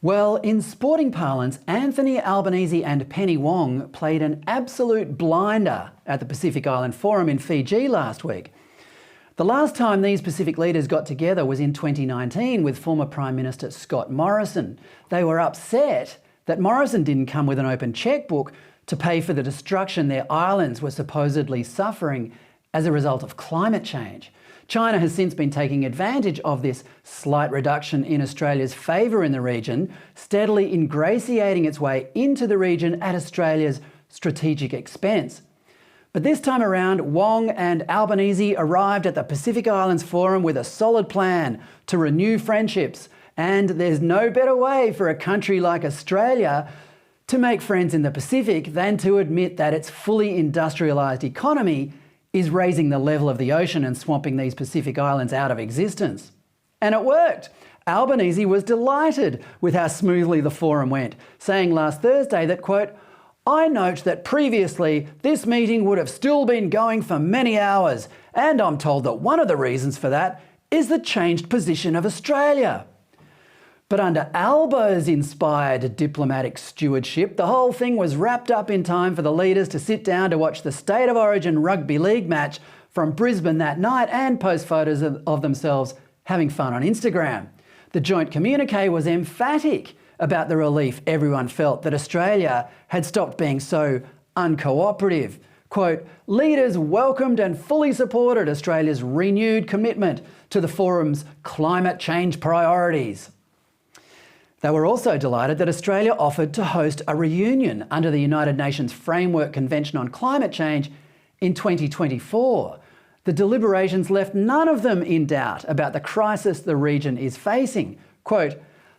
Well, in sporting parlance, Anthony Albanese and Penny Wong played an absolute blinder at the Pacific Island Forum in Fiji last week. The last time these Pacific leaders got together was in 2019 with former Prime Minister Scott Morrison. They were upset that Morrison didn't come with an open chequebook to pay for the destruction their islands were supposedly suffering as a result of climate change. China has since been taking advantage of this slight reduction in Australia's favour in the region, steadily ingratiating its way into the region at Australia's strategic expense. But this time around, Wong and Albanese arrived at the Pacific Islands Forum with a solid plan to renew friendships. And there's no better way for a country like Australia to make friends in the Pacific than to admit that its fully industrialised economy is raising the level of the ocean and swamping these Pacific islands out of existence. And it worked. Albanese was delighted with how smoothly the forum went, saying last Thursday that, quote, "I note that previously this meeting would have still been going for many hours, and I'm told that one of the reasons for that is the changed position of Australia." But under Albo's inspired diplomatic stewardship, the whole thing was wrapped up in time for the leaders to sit down to watch the State of Origin rugby league match from Brisbane that night and post photos of themselves having fun on Instagram. The joint communique was emphatic about the relief everyone felt that Australia had stopped being so uncooperative. Quote, "Leaders welcomed and fully supported Australia's renewed commitment to the forum's climate change priorities." They were also delighted that Australia offered to host a reunion under the United Nations Framework Convention on Climate Change in 2024. The deliberations left none of them in doubt about the crisis the region is facing. Quote,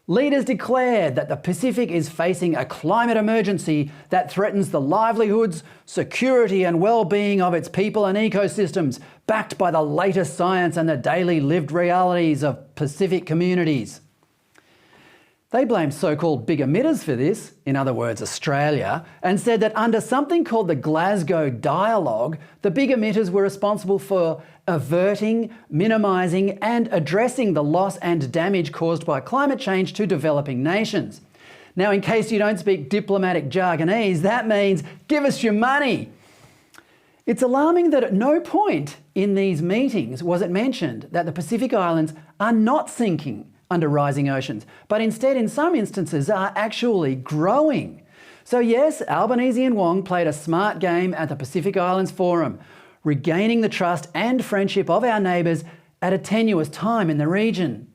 "Leaders declared that the Pacific is facing a climate emergency that threatens the livelihoods, security and well-being of its people and ecosystems, backed by the latest science and the daily lived realities of Pacific communities." They blamed so-called big emitters for this, in other words Australia, and said that under something called the Glasgow Dialogue, the big emitters were responsible for averting, minimising and addressing the loss and damage caused by climate change to developing nations. Now, in case you don't speak diplomatic jargonese, that means give us your money. It's alarming that at no point in these meetings was it mentioned that the Pacific Islands are not sinking under rising oceans, but instead in some instances are actually growing. So yes, Albanese and Wong played a smart game at the Pacific Islands Forum, regaining the trust and friendship of our neighbours at a tenuous time in the region.